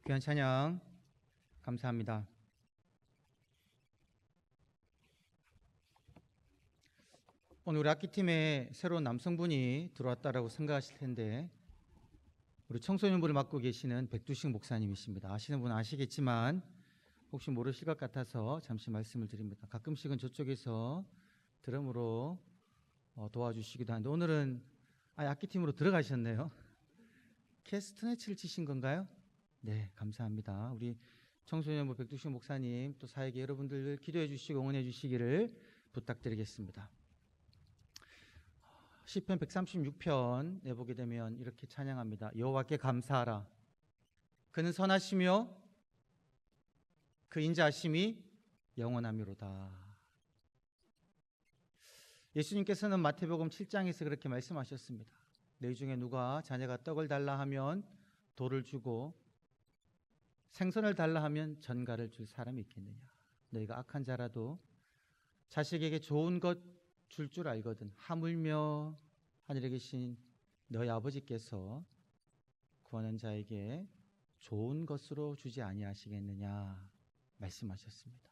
귀한 찬양 감사합니다. 오늘 우리 악기팀에 새로운 남성분이 들어왔다라고 생각하실 텐데 우리 청소년부를 맡고 계시는 백두식 목사님이십니다. 아시는 분은 아시겠지만 혹시 모르실 것 같아서 잠시 말씀을 드립니다. 가끔씩은 저쪽에서 드럼으로 도와주시기도 하는데 오늘은 악기팀으로 들어가셨네요. 캐스트네치를 치신 건가요? 네, 감사합니다. 우리 청소년부 백두식 목사님 또 사역의 여러분들 기도해 주시고 응원해 주시기를 부탁드리겠습니다. 시편 136편 내보게 되면 이렇게 찬양합니다. 여호와께 감사하라. 그는 선하시며 그 인자하심이 영원하미로다. 예수님께서는 마태복음 7장에서 그렇게 말씀하셨습니다. 너희 중에 누가 자녀가 떡을 달라 하면 돌을 주고 생선을 달라 하면 전갈을 줄 사람이 있겠느냐. 너희가 악한 자라도 자식에게 좋은 것 줄 줄 알거든 하물며 하늘에 계신 너희 아버지께서 구하는 자에게 좋은 것으로 주지 아니하시겠느냐 말씀하셨습니다.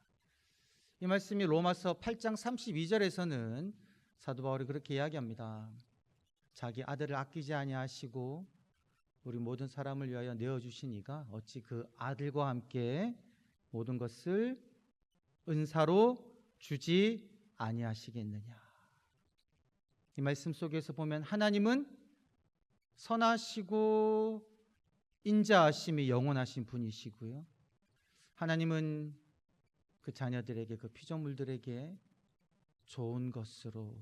이 말씀이 로마서 8장 32절에서는 사도 바울이 그렇게 이야기합니다. 자기 아들을 아끼지 아니하시고 우리 모든 사람을 위하여 내어주신 이가 어찌 그 아들과 함께 모든 것을 은사로 주지 아니하시겠느냐. 이 말씀 속에서 보면 하나님은 선하시고 인자하심이 영원하신 분이시고요. 하나님은 그 자녀들에게 그 피조물들에게 좋은 것으로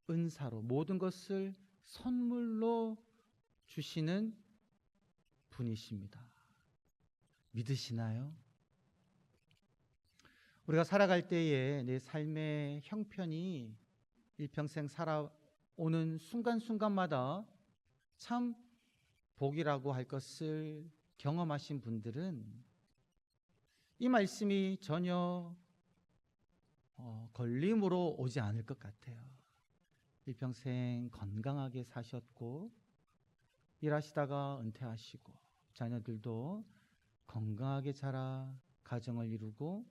은사로 모든 것을 선물로 주시는 분이십니다. 믿으시나요? 우리가 살아갈 때에 내 삶의 형편이 일평생 살아오는 순간순간마다 참 복이라고 할 것을 경험하신 분들은 이 말씀이 전혀 걸림으로 오지 않을 것 같아요. 일평생 건강하게 사셨고 일하시다가 은퇴하시고 자녀들도 건강하게 자라 가정을 이루고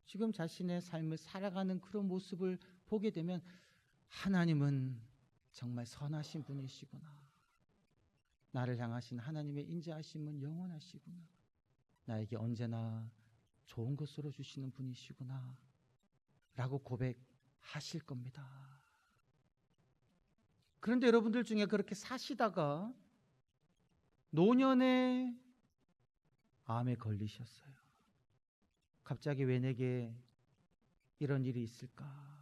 지금 자신의 삶을 살아가는 그런 모습을 보게 되면 하나님은 정말 선하신 분이시구나. 나를 향하신 하나님의 인자하심은 영원하시구나. 나에게 언제나 좋은 것으로 주시는 분이시구나 라고 고백하실 겁니다. 그런데 여러분들 중에 그렇게 사시다가 노년에 암에 걸리셨어요. 갑자기 왜 내게 이런 일이 있을까?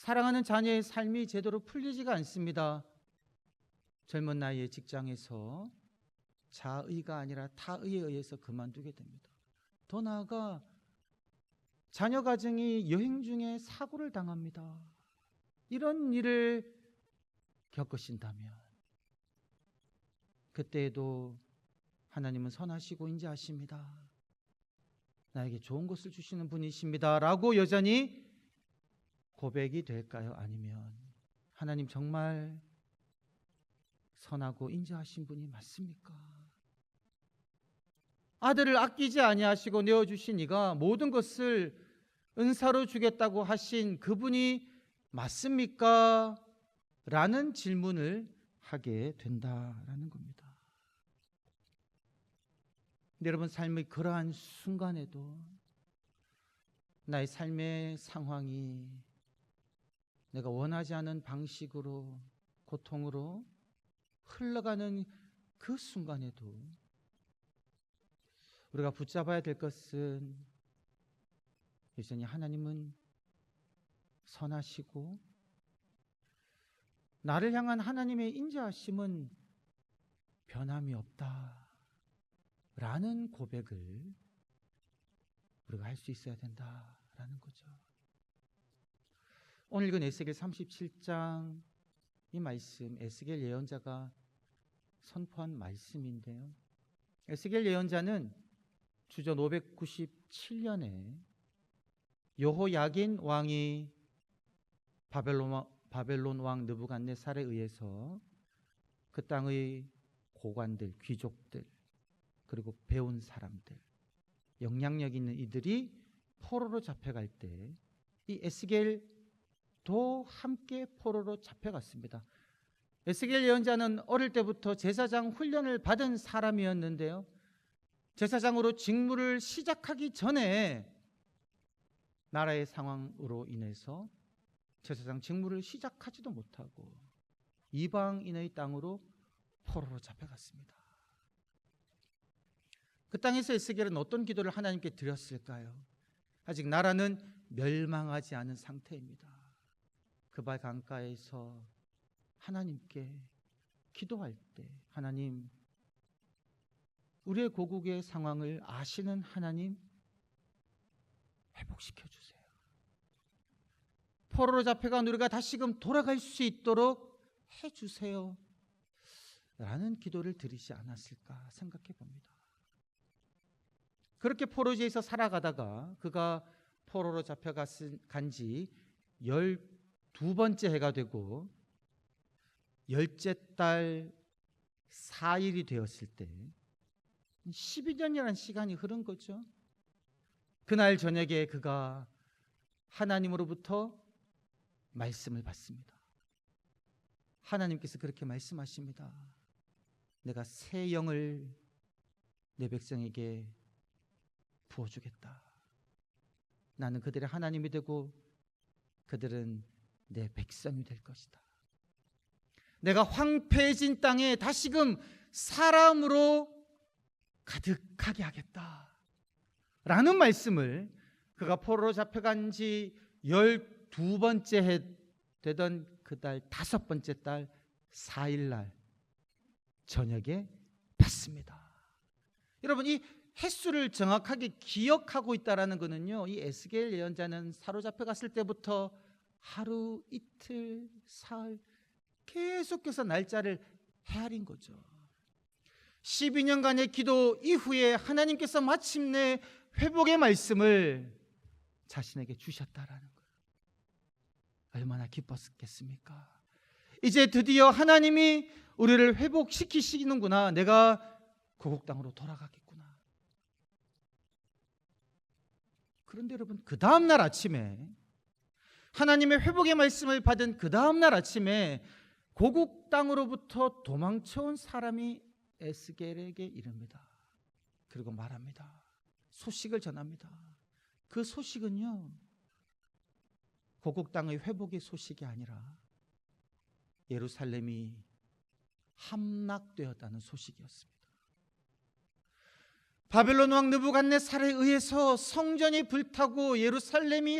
사랑하는 자녀의 삶이 제대로 풀리지가 않습니다. 젊은 나이에 직장에서 자의가 아니라 타의에 의해서 그만두게 됩니다. 더 나아가 자녀 가정이 여행 중에 사고를 당합니다. 이런 일을 겪으신다면 그때에도 하나님은 선하시고 인자하십니다. 나에게 좋은 것을 주시는 분이십니다 라고 여전히 고백이 될까요? 아니면 하나님 정말 선하고 인자하신 분이 맞습니까? 아들을 아끼지 아니하시고 내어주신 이가 모든 것을 은사로 주겠다고 하신 그분이 맞습니까? 라는 질문을 하게 된다라는 겁니다. 근데 여러분 삶의 그러한 순간에도 나의 삶의 상황이 내가 원하지 않은 방식으로 고통으로 흘러가는 그 순간에도 우리가 붙잡아야 될 것은 여전히 하나님은 선하시고 나를 향한 하나님의 인자하심은 변함이 없다라는 고백을 우리가 할 수 있어야 된다라는 거죠. 오늘 읽은 에스겔 37장 이 말씀 에스겔 예언자가 선포한 말씀인데요. 에스겔 예언자는 주전 597년에 여호야긴 왕이 바벨론 왕 느부갓네살에 의해서 그 땅의 고관들, 귀족들, 그리고 배운 사람들, 영향력 있는 이들이 포로로 잡혀갈 때 이 에스겔도 함께 포로로 잡혀갔습니다. 에스겔 예언자는 어릴 때부터 제사장 훈련을 받은 사람이었는데요, 제사장으로 직무를 시작하기 전에 나라의 상황으로 인해서 제사장 직무를 시작하지도 못하고 이방인의 땅으로 포로로 잡혀갔습니다. 그 땅에서 에스겔은 어떤 기도를 하나님께 드렸을까요? 아직 나라는 멸망하지 않은 상태입니다. 그발 강가에서 하나님께 기도할 때, 하나님, 우리의 고국의 상황을 아시는 하나님, 회복시켜 주세요. 포로로 잡혀간 우리가 다시금 돌아갈 수 있도록 해주세요 라는 기도를 드리지 않았을까 생각해 봅니다. 그렇게 포로지에서 살아가다가 그가 포로로 잡혀간 지 12번째 해가 되고 10째 달 4일이 되었을 때 12년이라는 시간이 흐른 거죠. 그날 저녁에 그가 하나님으로부터 말씀을 받습니다. 하나님께서 그렇게 말씀하십니다. 내가 새 영을 내 백성에게 부어주겠다. 나는 그들의 하나님이 되고 그들은 내 백성이 될 것이다. 내가 황폐해진 땅에 다시금 사람으로 가득하게 하겠다 라는 말씀을 그가 포로로 잡혀간 지 12번째 해 되던 그달 5번째 달 4일날 저녁에 받습니다. 여러분, 이 횟수를 정확하게 기억하고 있다는 것은요, 이 에스겔 예언자는 사로잡혀 갔을 때부터 하루, 이틀, 사흘 계속해서 날짜를 헤아린 거죠. 12년간의 기도 이후에 하나님께서 마침내 회복의 말씀을 자신에게 주셨다라는 거예요. 얼마나 기뻤겠습니까? 이제 드디어 하나님이 우리를 회복시키시는구나. 내가 고국 땅으로 돌아가겠구나. 그런데 여러분, 그 다음날 아침에, 하나님의 회복의 말씀을 받은 그 다음날 아침에 고국 땅으로부터 도망쳐온 사람이 에스겔에게 이릅니다. 그리고 말합니다. 소식을 전합니다. 그 소식은요, 고국 땅의 회복의 소식이 아니라 예루살렘이 함락되었다는 소식이었습니다. 바벨론 왕 느부갓네살에 의해서 성전이 불타고 예루살렘이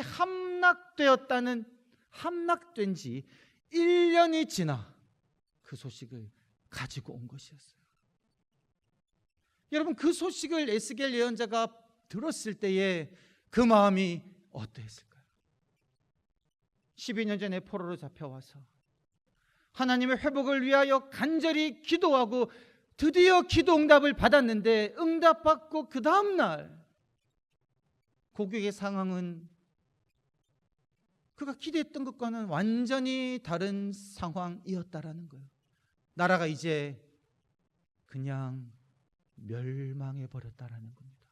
함락된 지 1년이 지나 그 소식을 가지고 온 것이었어요. 여러분, 그 소식을 에스겔 예언자가 들었을 때에 그 마음이 어떠했을까요? 12년 전에 포로로 잡혀와서 하나님의 회복을 위하여 간절히 기도하고 드디어 기도 응답을 받았는데, 응답받고 그 다음날 고국의 상황은 그가 기대했던 것과는 완전히 다른 상황이었다라는 거예요. 나라가 이제 그냥 멸망해 버렸다라는 겁니다.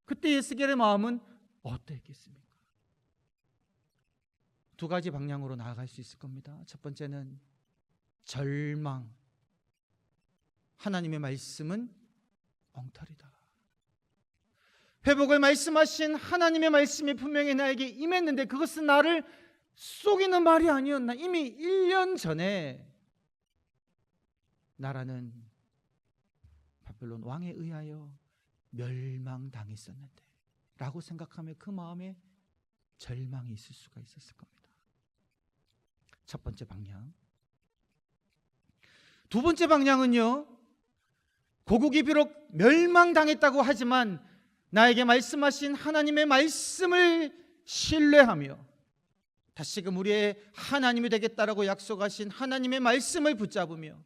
그때 에스겔의 마음은 어떠했겠습니까? 두 가지 방향으로 나아갈 수 있을 겁니다. 첫 번째는 절망. 하나님의 말씀은 엉터리다. 회복을 말씀하신 하나님의 말씀이 분명히 나에게 임했는데 그것은 나를 속이는 말이 아니었나. 이미 1년 전에 나라는 바벨론 왕에 의하여 멸망당했었는데 라고 생각하며 그 마음에 절망이 있을 수가 있었을 겁니다. 첫 번째 방향. 두 번째 방향은요, 고국이 비록 멸망당했다고 하지만 나에게 말씀하신 하나님의 말씀을 신뢰하며 다시금 우리의 하나님이 되겠다라고 약속하신 하나님의 말씀을 붙잡으며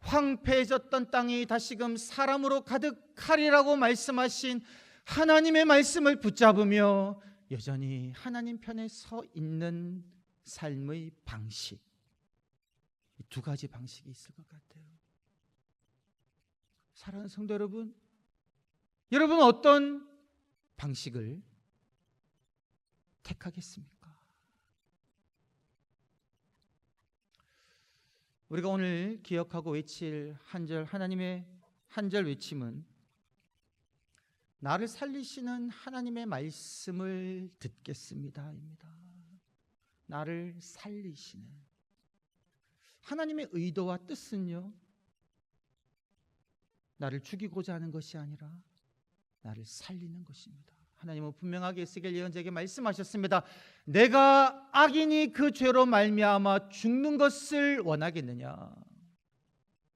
황폐해졌던 땅이 다시금 사람으로 가득하리라고 말씀하신 하나님의 말씀을 붙잡으며 여전히 하나님 편에 서 있는 삶의 방식, 이 두 가지 방식이 있을 것 같아요. 사랑하는 성도 여러분, 여러분은 어떤 방식을 택하겠습니까? 우리가 오늘 기억하고 외칠 한절, 하나님의 한절 외침은 나를 살리시는 하나님의 말씀을 듣겠습니다입니다. 나를 살리시는 하나님의 의도와 뜻은요, 나를 죽이고자 하는 것이 아니라 나를 살리는 것입니다. 하나님은 분명하게 에스겔 예언자에게 말씀하셨습니다. 내가 악인이 그 죄로 말미암아 죽는 것을 원하겠느냐?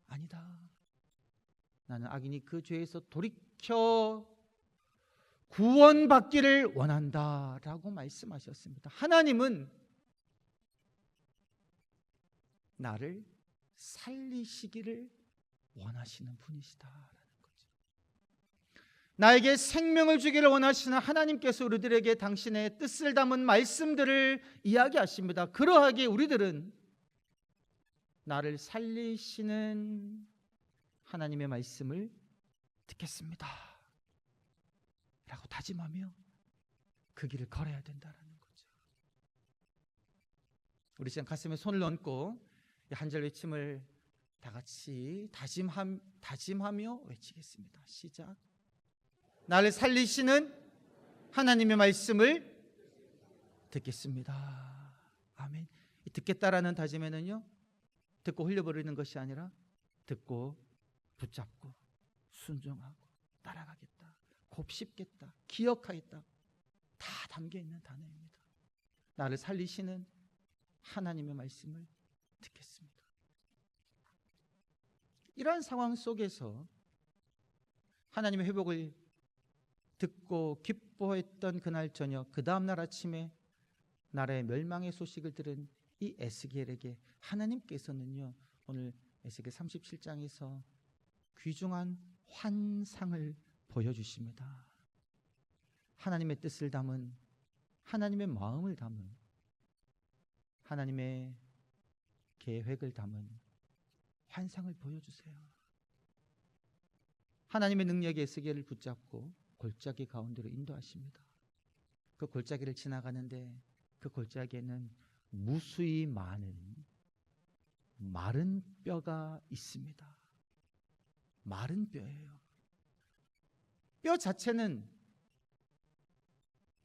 아니다. 나는 악인이 그 죄에서 돌이켜 구원받기를 원한다라고 말씀하셨습니다. 하나님은 나를 살리시기를 원하시는 분이시다라는 거죠. 나에게 생명을 주기를 원하시는 하나님께서 우리들에게 당신의 뜻을 담은 말씀들을 이야기하십니다. 그러하기에 우리들은 나를 살리시는 하나님의 말씀을 듣겠습니다 라고 다짐하며 그 길을 걸어야 된다는 거죠. 우리 지금 가슴에 손을 얹고 한 절 외침을 다 같이 다짐하며 외치겠습니다. 시작. 나를 살리시는 하나님의 말씀을 듣겠습니다. 아멘. 듣겠다라는 다짐에는요, 듣고 흘려버리는 것이 아니라 듣고 붙잡고 순종하고 따라가겠다, 곱씹겠다, 기억하겠다, 다 담겨있는 단어입니다. 나를 살리시는 하나님의 말씀을 듣겠습니다. 이러한 상황 속에서 하나님의 회복을 듣고 기뻐했던 그날 저녁, 그 다음날 아침에 나라의 멸망의 소식을 들은 이 에스겔에게 하나님께서는요, 오늘 에스겔 37장에서 귀중한 환상을 보여주십니다. 하나님의 뜻을 담은, 하나님의 마음을 담은, 하나님의 계획을 담은 환상을 보여주세요. 하나님의 능력이 에스겔을 붙잡고 골짜기 가운데로 인도하십니다. 그 골짜기를 지나가는데 그 골짜기에는 무수히 많은 마른 뼈가 있습니다. 마른 뼈예요. 뼈 자체는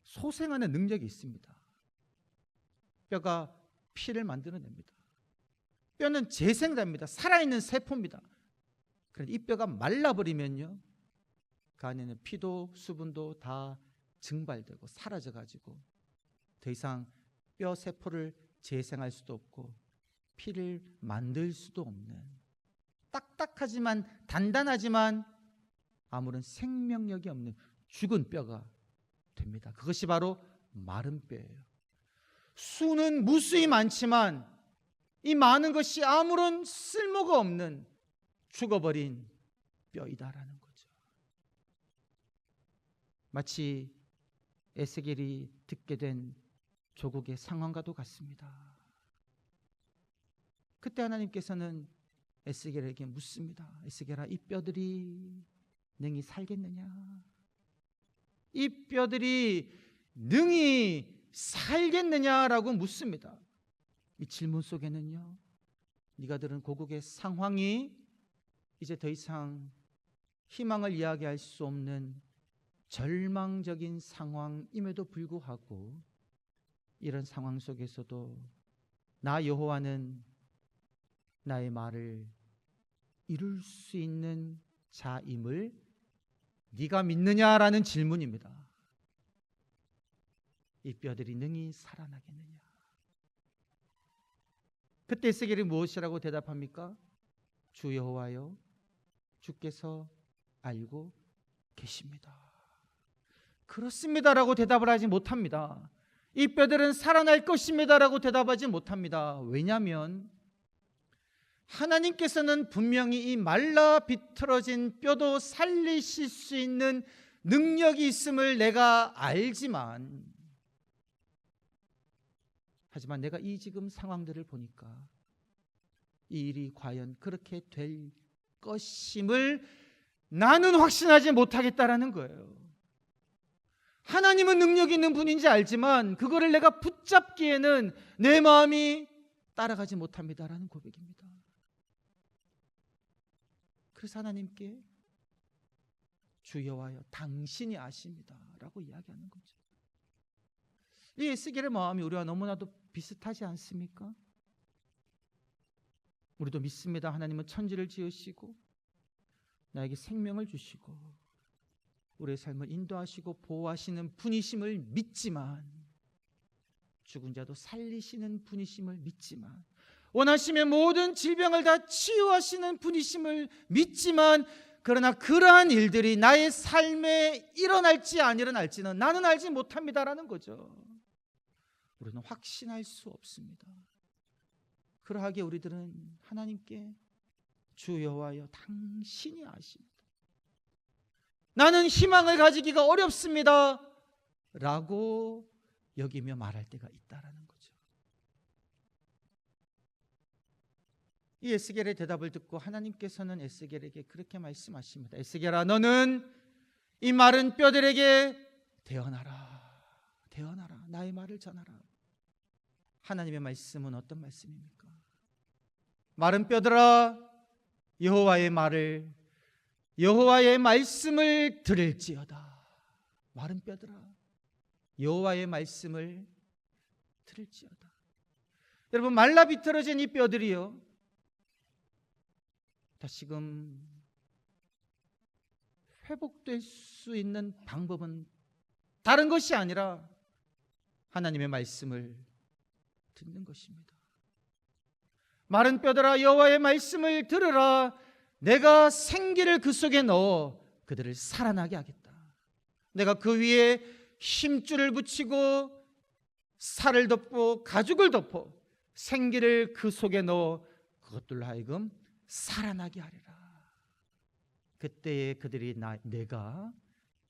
소생하는 능력이 있습니다. 뼈가 피를 만들어냅니다. 뼈는 재생됩니다. 살아있는 세포입니다. 그런데 이 뼈가 말라버리면요, 그 안에는 피도 수분도 다 증발되고 사라져가지고 더 이상 뼈 세포를 재생할 수도 없고 피를 만들 수도 없는, 딱딱하지만 단단하지만 아무런 생명력이 없는 죽은 뼈가 됩니다. 그것이 바로 마른 뼈예요. 수는 무수히 많지만 이 많은 것이 아무런 쓸모가 없는 죽어버린 뼈이다라는 거죠. 마치 에스겔이 듣게 된 조국의 상황과도 같습니다. 그때 하나님께서는 에스겔에게 묻습니다. 에스겔아, 이 뼈들이 능히 살겠느냐? 이 뼈들이 능히 살겠느냐라고 묻습니다. 이 질문 속에는요, 네가 들은 고국의 상황이 이제 더 이상 희망을 이야기할 수 없는 절망적인 상황임에도 불구하고 이런 상황 속에서도 나 여호와는 나의 말을 이룰 수 있는 자임을 네가 믿느냐라는 질문입니다. 이 뼈들이 능히 살아나겠느냐? 그때 에스겔이 무엇이라고 대답합니까? 주 여호와여, 주께서 알고 계십니다. 그렇습니다라고 대답을 하지 못합니다. 이 뼈들은 살아날 것입니다라고 대답하지 못합니다. 왜냐하면 하나님께서는 분명히 이 말라 비틀어진 뼈도 살리실 수 있는 능력이 있음을 내가 알지만, 하지만 내가 이 지금 상황들을 보니까 이 일이 과연 그렇게 될 것임을 나는 확신하지 못하겠다라는 거예요. 하나님은 능력 있는 분인지 알지만 그거를 내가 붙잡기에는 내 마음이 따라가지 못합니다라는 고백입니다. 그래서 하나님께 주 여호와여 당신이 아십니다라고 이야기하는 거죠. 이 에스겔의 마음이 우리와 너무나도 비슷하지 않습니까? 우리도 믿습니다. 하나님은 천지를 지으시고 나에게 생명을 주시고 우리의 삶을 인도하시고 보호하시는 분이심을 믿지만, 죽은 자도 살리시는 분이심을 믿지만, 원하시면 모든 질병을 다 치유하시는 분이심을 믿지만, 그러나 그러한 일들이 나의 삶에 일어날지 안 일어날지는 나는 알지 못합니다라는 거죠. 우리는 확신할 수 없습니다. 그러하기에 우리들은 하나님께 주 여호와여 당신이 아십니다, 나는 희망을 가지기가 어렵습니다 라고 여기며 말할 때가 있다라는 거죠. 이 에스겔의 대답을 듣고 하나님께서는 에스겔에게 그렇게 말씀하십니다. 에스겔아, 너는 이 마른 뼈들에게 대언하라, 대언하라, 나의 말을 전하라. 하나님의 말씀은 어떤 말씀입니까? 마른 뼈들아, 여호와의 말을, 여호와의 말씀을 들을지어다. 마른 뼈들아, 여호와의 말씀을 들을지어다. 여러분, 말라 비틀어진 이 뼈들이요, 다시금 회복될 수 있는 방법은 다른 것이 아니라 하나님의 말씀을 듣는 것입니다. 마른 뼈들아, 여호와의 말씀을 들으라. 내가 생기를 그 속에 넣어 그들을 살아나게 하겠다. 내가 그 위에 힘줄을 붙이고 살을 덮고 가죽을 덮어 생기를 그 속에 넣어 그것들로 하여금 살아나게 하리라. 그때에 그들이 내가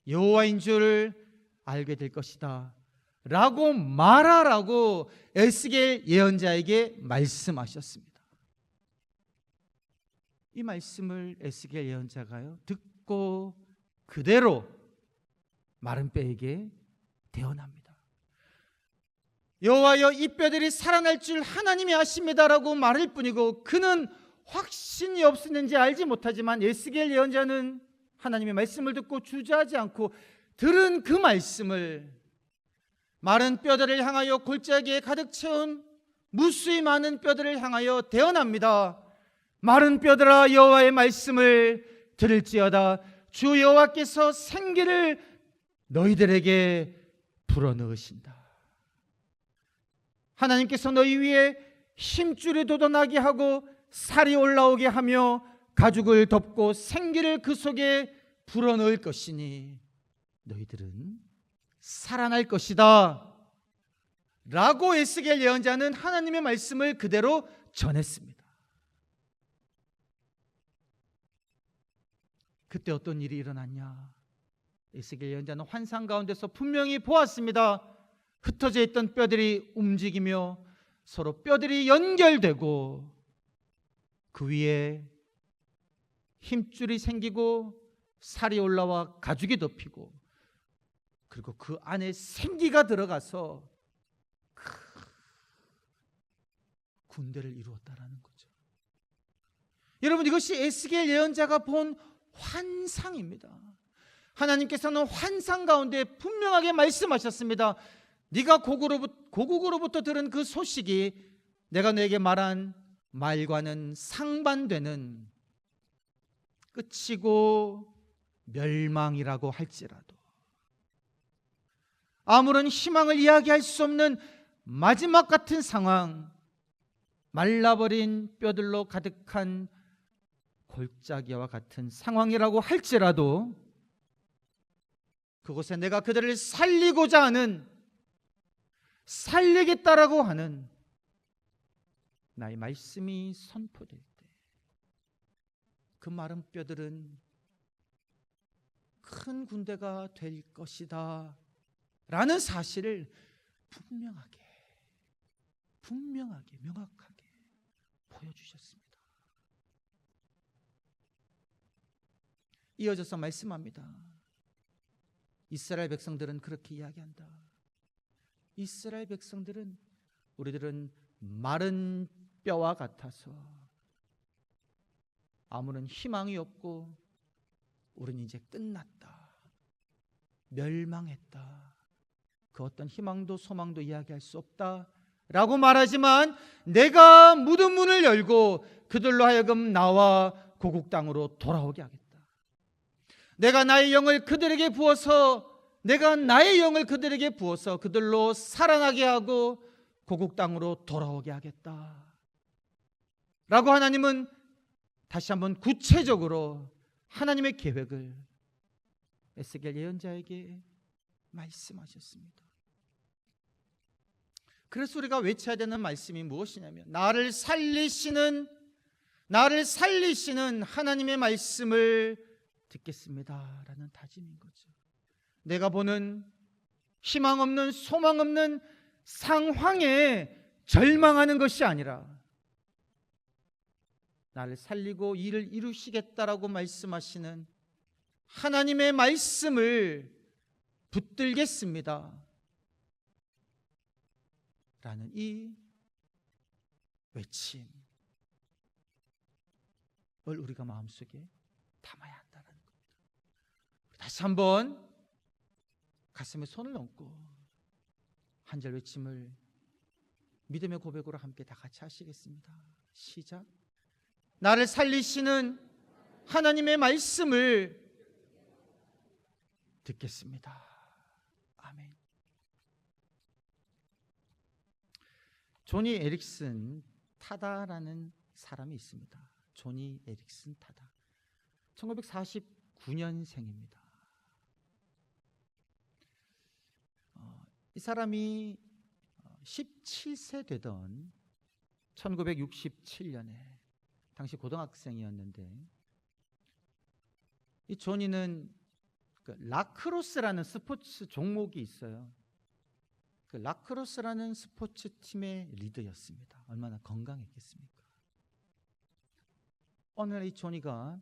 여호와인 줄 알게 될 것이다 라고 말하라고 에스겔 예언자에게 말씀하셨습니다. 이 말씀을 에스겔 예언자가요 듣고 그대로 마른 뼈에게 대언합니다. 여호와여, 이 뼈들이 살아날 줄 하나님이 아십니다라고 말할 뿐이고, 그는 확신이 없었는지 알지 못하지만 에스겔 예언자는 하나님의 말씀을 듣고 주저하지 않고 들은 그 말씀을 마른 뼈들을 향하여, 골짜기에 가득 채운 무수히 많은 뼈들을 향하여 대언합니다. 마른 뼈들아, 여호와의 말씀을 들을지어다. 주 여호와께서 생기를 너희들에게 불어넣으신다. 하나님께서 너희 위에 힘줄이 돋아나게 하고 살이 올라오게 하며 가죽을 덮고 생기를 그 속에 불어넣을 것이니 너희들은 살아날 것이다 라고 에스겔 예언자는 하나님의 말씀을 그대로 전했습니다. 그때 어떤 일이 일어났냐? 에스겔 예언자는 환상 가운데서 분명히 보았습니다. 흩어져 있던 뼈들이 움직이며 서로 뼈들이 연결되고 그 위에 힘줄이 생기고 살이 올라와 가죽이 덮이고, 그리고 그 안에 생기가 들어가서 군대를 이루었다라는 거죠. 여러분, 이것이 에스겔 예언자가 본 환상입니다. 하나님께서는 환상 가운데 분명하게 말씀하셨습니다. 네가 고국으로부터 들은 그 소식이 내가 너에게 말한 말과는 상반되는 끝이고 멸망이라고 할지라도, 아무런 희망을 이야기할 수 없는 마지막 같은 상황, 말라버린 뼈들로 가득한 골짜기와 같은 상황이라고 할지라도 그곳에 내가 그들을 살리고자 하는, 살리겠다라고 하는 나의 말씀이 선포될 때 그 마른 뼈들은 큰 군대가 될 것이다 라는 사실을 분명하게 명확하게 보여주셨습니다. 이어져서 말씀합니다. 이스라엘 백성들은 그렇게 이야기한다. 이스라엘 백성들은 우리들은 마른 뼈와 같아서 아무런 희망이 없고 우리는 이제 끝났다. 멸망했다. 그 어떤 희망도 소망도 이야기할 수 없다 라고 말하지만 내가 무덤 문을 열고 그들로 하여금 나와 고국 땅으로 돌아오게 하겠다. 내가 나의 영을 그들에게 부어서 그들로 살아나게 하고 고국 땅으로 돌아오게 하겠다 라고 하나님은 다시 한번 구체적으로 하나님의 계획을 에스겔 예언자에게 말씀하셨습니다. 그래서 우리가 외쳐야 되는 말씀이 무엇이냐면 나를 살리시는 하나님의 말씀을 듣겠습니다 라는 다짐인 거죠. 내가 보는 희망 없는 소망 없는 상황에 절망하는 것이 아니라 나를 살리고 일을 이루시겠다라고 말씀하시는 하나님의 말씀을 붙들겠습니다 라는 이 외침을 우리가 마음속에 담아야 한다는 겁니다. 다시 한번 가슴에 손을 얹고 한 절 외침을 믿음의 고백으로 함께 다 같이 하시겠습니다. 시작. 나를 살리시는 하나님의 말씀을 듣겠습니다. 아멘. 조니 에릭슨 타다라는 사람이 있습니다. 조니 에릭슨 타다. 1949년생입니다. 이 사람이 17세 되던 1967년에 당시 고등학생이었는데 이 조니는 라크로스라는 스포츠 종목이 있어요. 그 라크로스라는 스포츠 팀의 리더였습니다. 얼마나 건강했겠습니까? 어느 날 이 조니가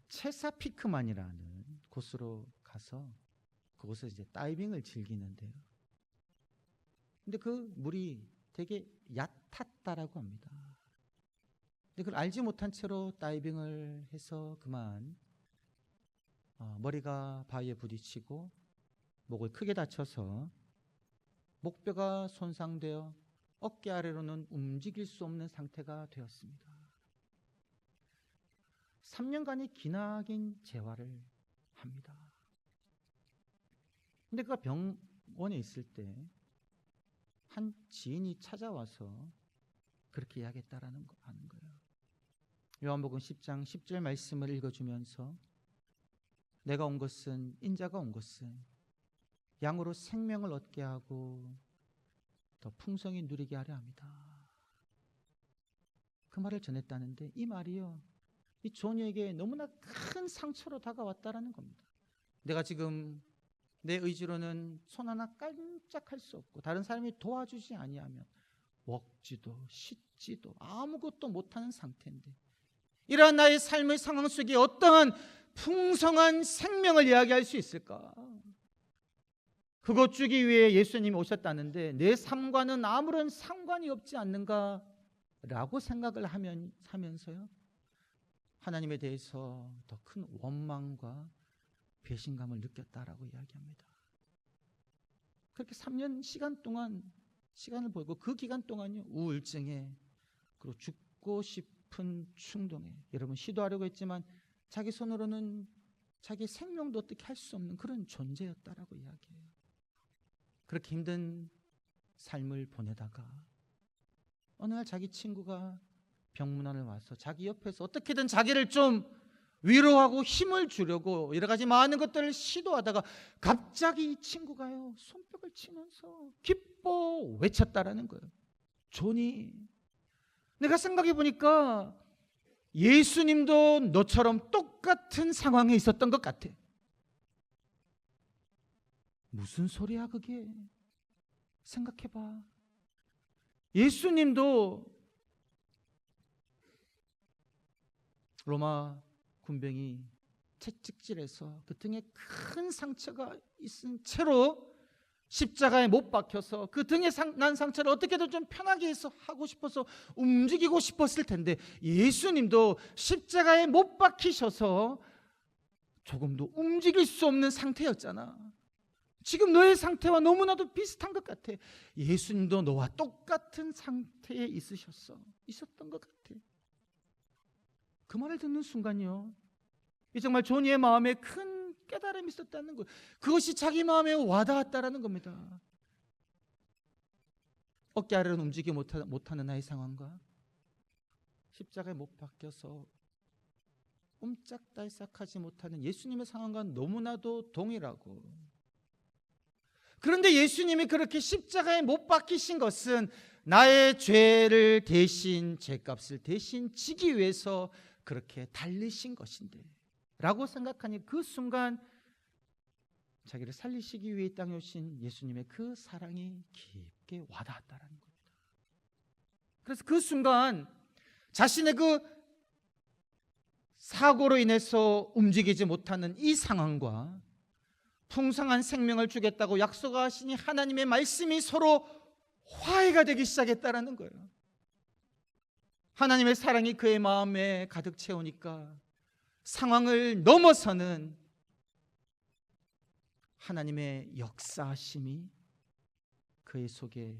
체사피크만이라는 곳으로 가서 그곳에서 이제 다이빙을 즐기는데요. 근데 그 물이 되게 얕았다라고 합니다. 근데 그걸 알지 못한 채로 다이빙을 해서 그만 머리가 바위에 부딪히고 목을 크게 다쳐서 목뼈가 손상되어 어깨 아래로는 움직일 수 없는 상태가 되었습니다. 3년간의 기나긴 재활을 합니다. 근데 그가 병원에 있을 때 한 지인이 찾아와서 그렇게 이야기했다라는 거예요. 요한복음 10장 10절 말씀을 읽어주면서 내가 온 것은 인자가 온 것은 양으로 생명을 얻게 하고 더 풍성히 누리게 하려 합니다. 그 말을 전했다는데 이 말이요, 이 조니에게 너무나 큰 상처로 다가왔다라는 겁니다. 내가 지금 내 의지로는 손 하나 깜짝할 수 없고 다른 사람이 도와주지 아니하면 먹지도 씻지도 아무것도 못하는 상태인데 이러한 나의 삶의 상황 속에 어떠한 풍성한 생명을 이야기할 수 있을까? 그것 주기 위해 예수님이 오셨다는데 내 삶과는 아무런 상관이 없지 않는가? 라고 생각을 하면서요, 하나님에 대해서 더 큰 원망과 배신감을 느꼈다라고 이야기합니다. 그렇게 3년 시간 동안 시간을 보내고 그 기간 동안요, 우울증에 그리고 죽고 싶은 충동에, 여러분 시도하려고 했지만 자기 손으로는 자기 생명도 어떻게 할 수 없는 그런 존재였다라고 이야기해요. 그렇게 힘든 삶을 보내다가 어느 날 자기 친구가 병문안을 와서 자기 옆에서 어떻게든 자기를 좀 위로하고 힘을 주려고 여러 가지 많은 것들을 시도하다가 갑자기 이 친구가요, 손뼉을 치면서 기뻐 외쳤다라는 거예요. 조니, 내가 생각해 보니까 예수님도 너처럼 똑같은 상황에 있었던 것 같아. 무슨 소리야 그게? 생각해봐. 예수님도 로마 군병이 채찍질해서 그 등에 큰 상처가 있은 채로 십자가에 못 박혀서 그 등에 난 상처를 어떻게든 좀 편하게 해서 하고 싶어서 움직이고 싶었을 텐데, 예수님도 십자가에 못 박히셔서 조금도 움직일 수 없는 상태였잖아. 지금 너의 상태와 너무나도 비슷한 것 같아. 예수님도 너와 똑같은 상태에 있었던 것 같아. 그 말을 듣는 순간요, 이 정말 조니의 마음에 큰 깨달음이 있었다는 거예요. 그것이 자기 마음에 와닿았다라는 겁니다. 어깨 아래로는 움직이지 못하는 나의 상황과 십자가에 못 박혀서 옴짝달싹하지 못하는 예수님의 상황과 너무나도 동일하고, 그런데 예수님이 그렇게 십자가에 못 박히신 것은 나의 죄를 대신, 죄값을 대신 지기 위해서 그렇게 달리신 것인데 라고 생각하니 그 순간 자기를 살리시기 위해 이 땅에 오신 예수님의 그 사랑이 깊게 와닿았다는 겁니다. 그래서 그 순간 자신의 그 사고로 인해서 움직이지 못하는 이 상황과 풍성한 생명을 주겠다고 약속하시니 하나님의 말씀이 서로 화해가 되기 시작했다는 거예요. 하나님의 사랑이 그의 마음에 가득 채우니까 상황을 넘어서는 하나님의 역사하심이 그의 속에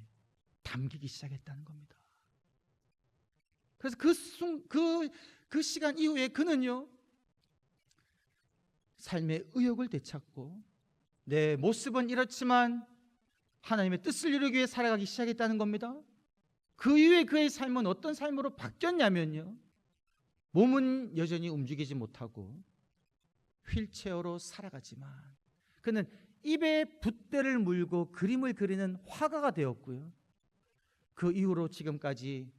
담기기 시작했다는 겁니다. 그래서 그 시간 이후에 그는요, 삶의 의욕을 되찾고 내 모습은 이렇지만 하나님의 뜻을 이루기 위해 살아가기 시작했다는 겁니다. 그 이후에 그의 삶은 어떤 삶으로 바뀌었냐면요, 몸은 여전히 움직이지 못하고 휠체어로 살아가지만 그는 입에 붓대를 물고 그림을 그리는 화가가 되었고요, 그 이후로 지금까지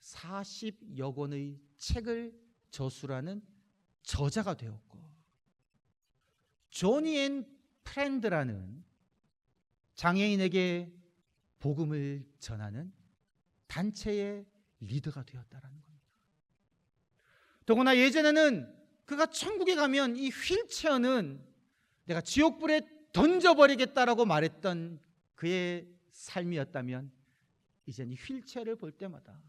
40여 권의 책을 저술하는 저자가 되었고, 조니 앤 프렌드라는 장애인에게 복음을 전하는 단체의 리더가 되었다는 겁니다. 더구나 예전에는 그가 천국에 가면 이 휠체어는 내가 지옥불에 던져버리겠다라고 말했던 그의 삶이었다면, 이제는 이 휠체어를 볼 때마다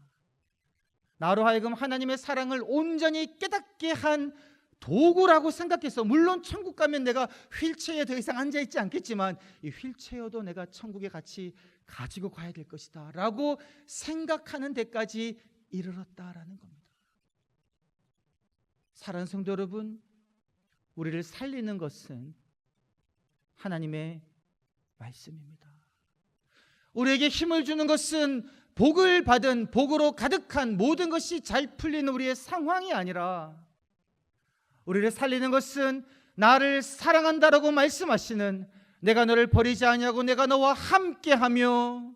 나로 하여금 하나님의 사랑을 온전히 깨닫게 한 도구라고 생각해서, 물론 천국 가면 내가 휠체어에 더 이상 앉아있지 않겠지만 이 휠체어도 내가 천국에 같이 가지고 가야 될 것이다 라고 생각하는 데까지 이르렀다라는 겁니다. 사랑하는 성도 여러분, 우리를 살리는 것은 하나님의 말씀입니다. 우리에게 힘을 주는 것은 복을 받은, 복으로 가득한 모든 것이 잘 풀리는 우리의 상황이 아니라, 우리를 살리는 것은 나를 사랑한다라고 말씀하시는, 내가 너를 버리지 아니하고 내가 너와 함께하며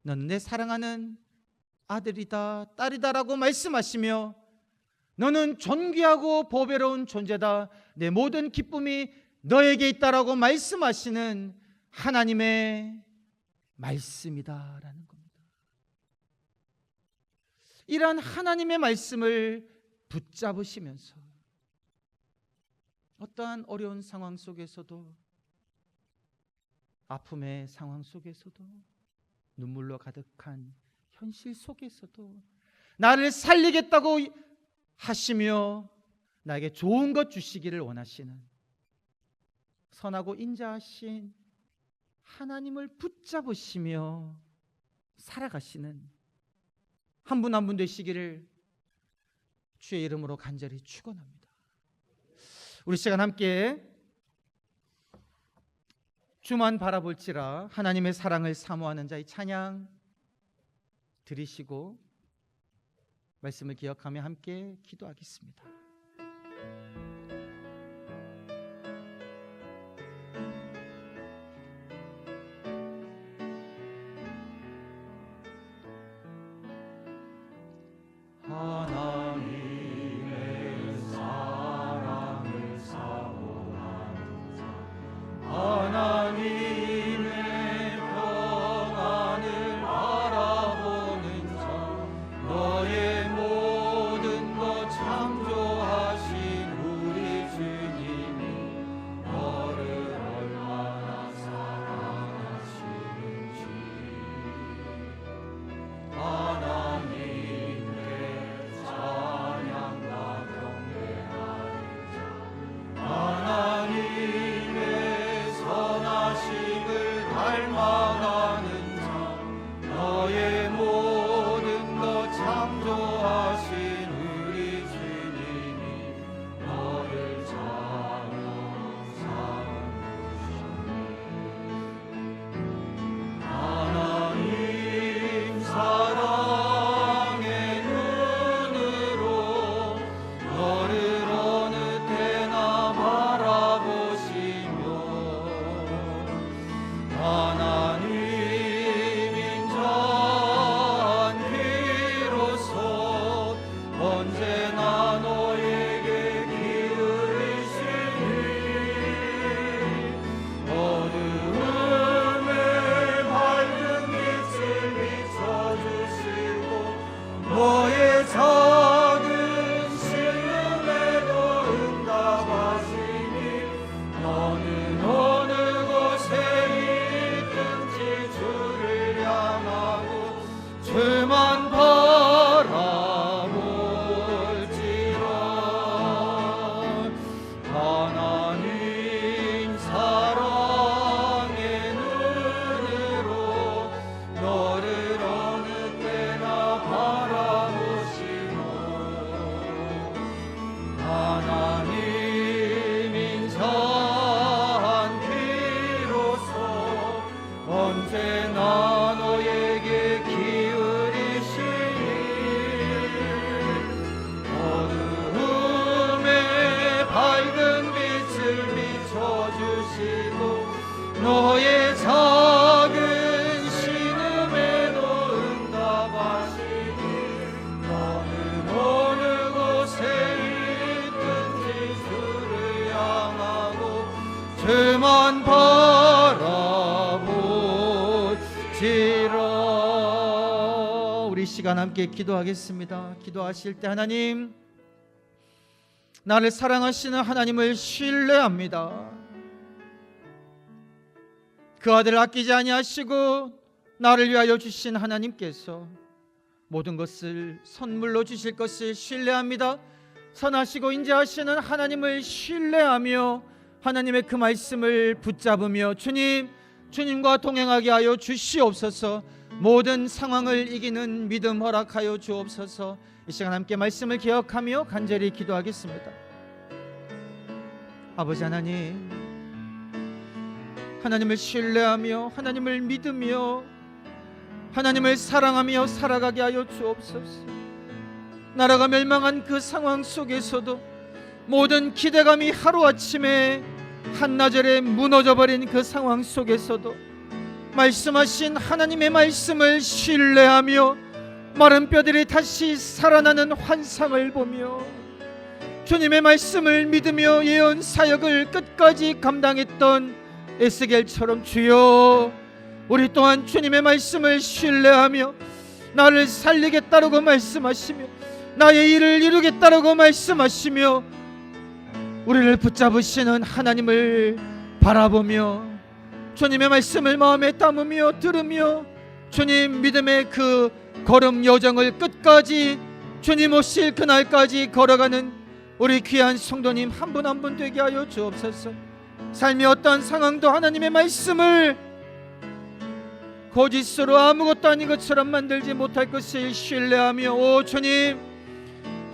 너는 내 사랑하는 아들이다, 딸이다라고 말씀하시며, 너는 존귀하고 보배로운 존재다, 내 모든 기쁨이 너에게 있다라고 말씀하시는 하나님의 말씀이다라는 겁니다. 이러한 하나님의 말씀을 붙잡으시면서 어떠한 어려운 상황 속에서도, 아픔의 상황 속에서도, 눈물로 가득한 현실 속에서도 나를 살리겠다고 하시며 나에게 좋은 것 주시기를 원하시는 선하고 인자하신 하나님을 붙잡으시며 살아가시는 한 분 한 분 되시기를 주의 이름으로 간절히 축원합니다. 우리 시간 함께 주만 바라볼지라 하나님의 사랑을 사모하는 자의 찬양 들으시고 말씀을 기억하며 함께 기도하겠습니다. 너의 모든 것 창조 언제나 너에게 기울이시니 어두움에 밝은 빛을 비춰주시고 너의 작은 신음에도 응답하시니 너는 어느 곳에 있든지 주를 향하고 주만 바라볼지라. 하나님 사랑의 눈으로 너를 어느 때나 바라보시고 하나님 인자한 귀로서 언제나 너에게 기울이시니 어두움에 밝은 빛을 비춰주시고 너의 작은 신음에도 응답하시니 너는 어느 곳에 있든지 주를 향하고 주만 바라보지라. 우리 시간 함께 기도하겠습니다. 기도하실 때 하나님, 나를 사랑하시는 하나님을 신뢰합니다. 그 아들을 아끼지 아니하시고 나를 위하여 주신 하나님께서 모든 것을 선물로 주실 것을 신뢰합니다. 선하시고 인자하시는 하나님을 신뢰하며 하나님의 그 말씀을 붙잡으며 주님과 동행하게 하여 주시옵소서. 모든 상황을 이기는 믿음 허락하여 주옵소서. 이 시간 함께 말씀을 기억하며 간절히 기도하겠습니다. 아버지 하나님, 하나님을 신뢰하며 하나님을 믿으며 하나님을 사랑하며 살아가게 하여 주옵소서. 나라가 멸망한 그 상황 속에서도 모든 기대감이 하루아침에 한나절에 무너져버린 그 상황 속에서도 말씀하신 하나님의 말씀을 신뢰하며 마른 뼈들이 다시 살아나는 환상을 보며 주님의 말씀을 믿으며 예언 사역을 끝까지 감당했던 에스겔처럼 주여, 우리 또한 주님의 말씀을 신뢰하며 나를 살리겠다라고 말씀하시며 나의 일을 이루겠다라고 말씀하시며 우리를 붙잡으시는 하나님을 바라보며 주님의 말씀을 마음에 담으며 들으며 주님 믿음의 그 걸음 여정을 끝까지 주님 오실 그날까지 걸어가는 우리 귀한 성도님 한 분 한 분 되게 하여 주옵소서. 삶의 어떤 상황도 하나님의 말씀을 거짓으로 아무것도 아닌 것처럼 만들지 못할 것을 신뢰하며 오 주님,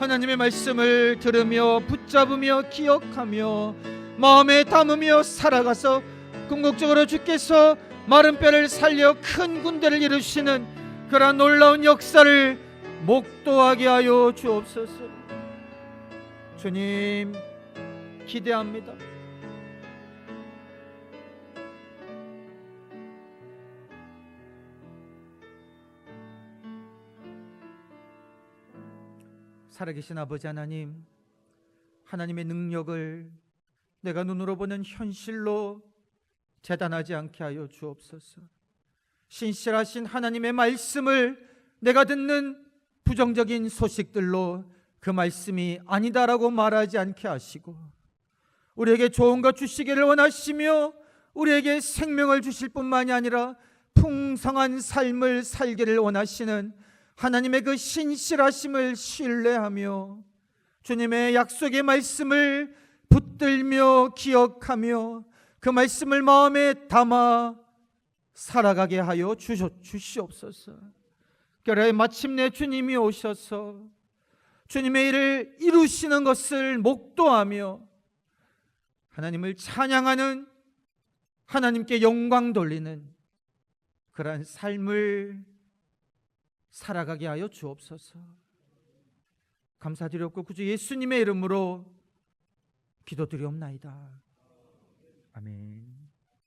하나님의 말씀을 들으며 붙잡으며 기억하며 마음에 담으며 살아가서 궁극적으로 주께서 마른 뼈를 살려 큰 군대를 이루시는 그러한 놀라운 역사를 목도하게 하여 주옵소서. 주님 기대합니다. 살아계신 아버지 하나님, 하나님의 능력을 내가 눈으로 보는 현실로 재단하지 않게 하여 주옵소서. 신실하신 하나님의 말씀을 내가 듣는 부정적인 소식들로 그 말씀이 아니다라고 말하지 않게 하시고 우리에게 좋은 것 주시기를 원하시며 우리에게 생명을 주실 뿐만이 아니라 풍성한 삶을 살기를 원하시는 하나님의 그 신실하심을 신뢰하며 주님의 약속의 말씀을 붙들며 기억하며 그 말씀을 마음에 담아 살아가게 하여 주시옵소서. 그래 마침내 주님이 오셔서 주님의 일을 이루시는 것을 목도하며 하나님을 찬양하는, 하나님께 영광 돌리는 그러한 삶을 살아가게 하여 주옵소서. 감사드렸고 구주 예수님의 이름으로 기도드리옵나이다. 아멘.